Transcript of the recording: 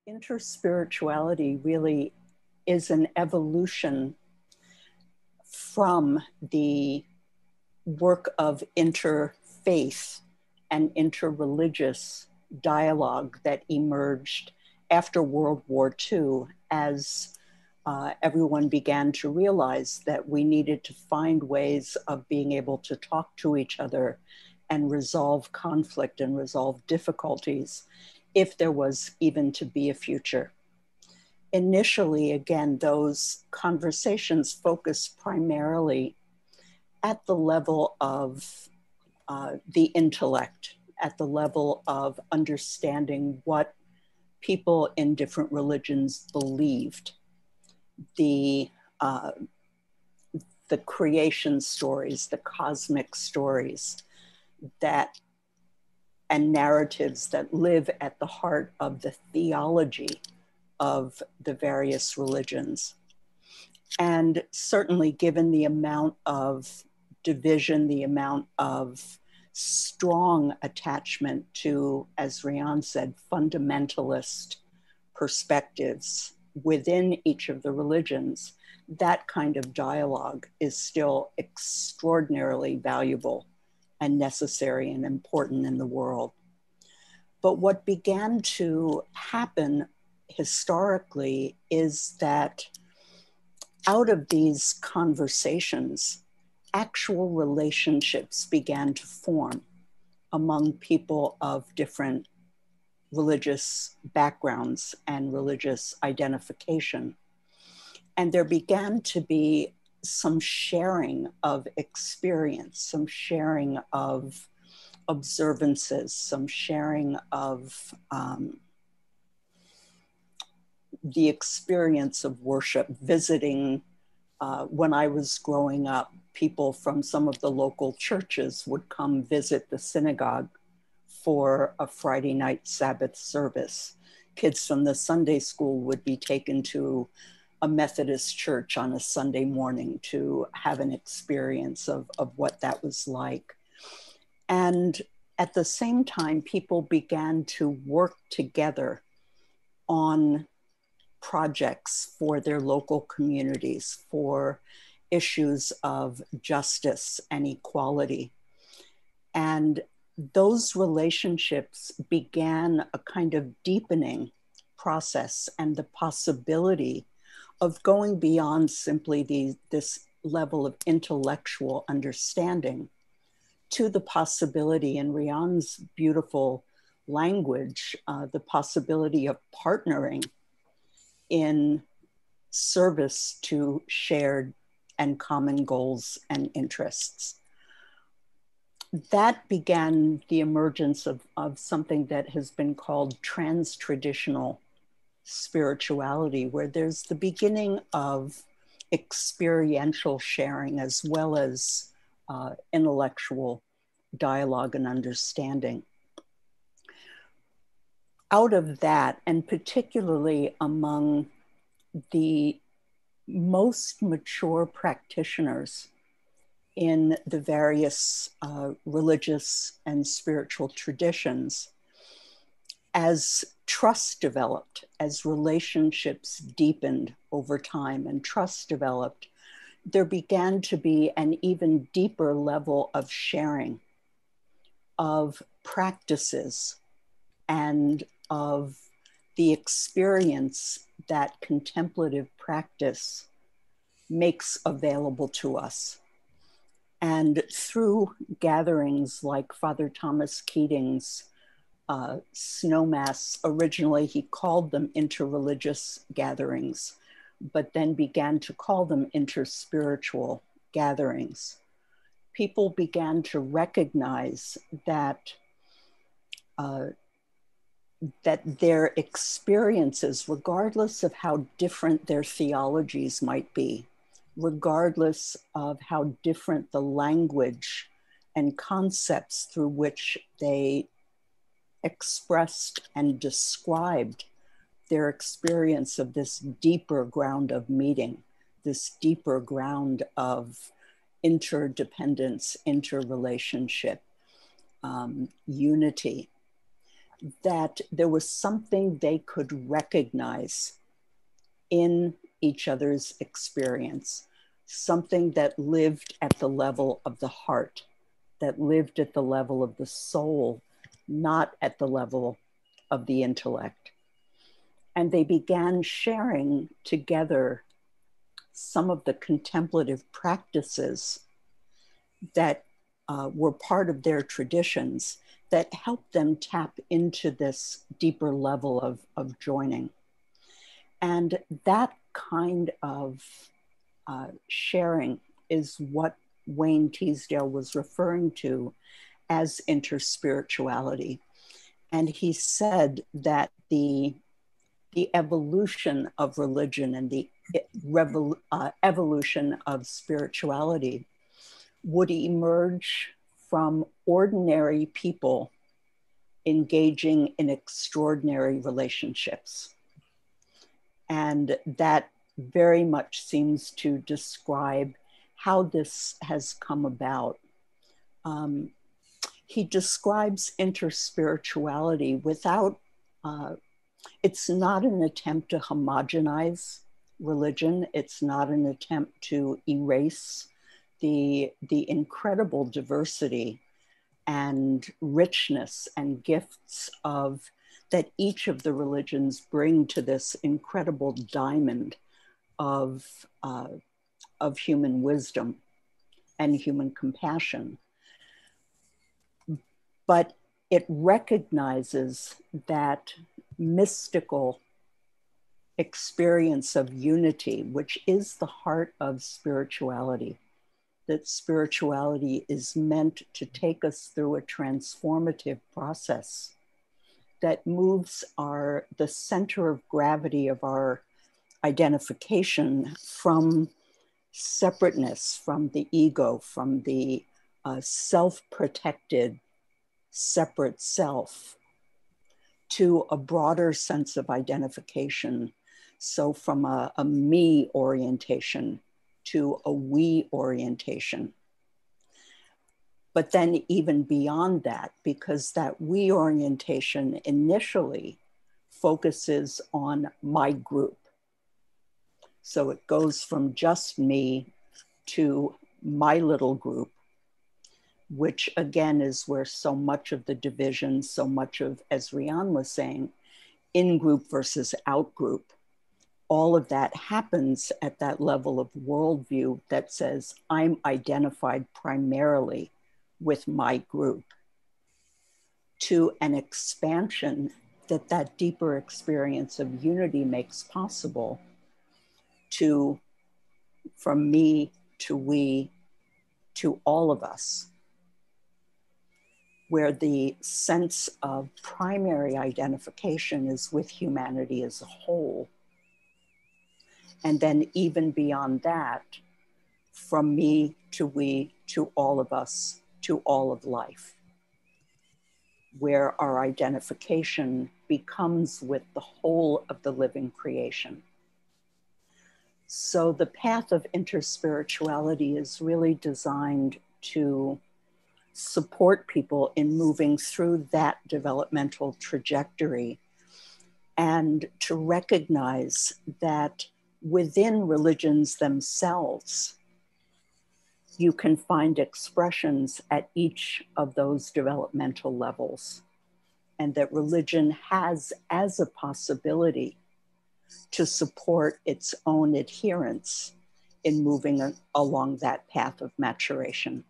Interspirituality really is an evolution from the work of interfaith and interreligious dialogue that emerged after World War II as everyone began to realize that we needed to find ways of being able to talk to each other and resolve conflict and resolve difficulties if there was even to be a future. Initially, again, those conversations focused primarily at the level of the intellect, at the level of understanding what people in different religions believed, the creation stories, the cosmic stories that and narratives that live at the heart of the theology of the various religions. And certainly given the amount of division, the amount of strong attachment to, as Rian said, fundamentalist perspectives within each of the religions, that kind of dialogue is still extraordinarily valuable and necessary and important in the world. But what began to happen historically is that out of these conversations, actual relationships began to form among people of different religious backgrounds and religious identification. And there began to be some sharing of experience, some sharing of observances, some sharing of the experience of worship, visiting. When I was growing up, people from some of the local churches would come visit the synagogue for a Friday night Sabbath service. Kids from the Sunday school would be taken to a Methodist church on a Sunday morning to have an experience of what that was like. And at the same time, people began to work together on projects for their local communities, for issues of justice and equality. And those relationships began a kind of deepening process and the possibility of going beyond simply this level of intellectual understanding to the possibility, in Rian's beautiful language, the possibility of partnering in service to shared and common goals and interests. That began the emergence of something that has been called trans-traditional spirituality, where there's the beginning of experiential sharing as well as intellectual dialogue and understanding. Out of that, and particularly among the most mature practitioners in the various religious and spiritual traditions, as trust developed, as relationships deepened over time and trust developed, there began to be an even deeper level of sharing of practices and of the experience that contemplative practice makes available to us. And through gatherings like Father Thomas Keating's Snowmass, originally he called them interreligious gatherings, but then began to call them interspiritual gatherings. People began to recognize that that their experiences, regardless of how different their theologies might be, regardless of how different the language and concepts through which they expressed and described their experience of this deeper ground of meeting, this deeper ground of interdependence, interrelationship, unity, that there was something they could recognize in each other's experience, something that lived at the level of the heart, that lived at the level of the soul, not at the level of the intellect. And they began sharing together some of the contemplative practices that were part of their traditions that helped them tap into this deeper level of joining. And that kind of sharing is what Wayne Teasdale was referring to as interspirituality. And he said that the evolution of religion and the evolution of spirituality would emerge from ordinary people engaging in extraordinary relationships. And that very much seems to describe how this has come about. He describes interspirituality without, it's not an attempt to homogenize religion. It's not an attempt to erase the incredible diversity and richness and gifts of that each of the religions bring to this incredible diamond of human wisdom and human compassion. But it recognizes that mystical experience of unity, which is the heart of spirituality, that spirituality is meant to take us through a transformative process that moves the center of gravity of our identification from separateness, from the ego, from the self-protected, separate self, to a broader sense of identification. So from a me orientation to a we orientation. But then even beyond that, because that we orientation initially focuses on my group. So it goes from just me to my little group, which again is where so much of the division, so much of, as Rian was saying, in-group versus out-group, all of that happens at that level of worldview that says, I'm identified primarily with my group, to an expansion that deeper experience of unity makes possible, to from me to we to all of us, where the sense of primary identification is with humanity as a whole. And then even beyond that, from me to we to all of us to all of life, where our identification becomes with the whole of the living creation. So the path of interspirituality is really designed to support people in moving through that developmental trajectory and to recognize that within religions themselves, you can find expressions at each of those developmental levels, and that religion has as a possibility to support its own adherence in moving along that path of maturation.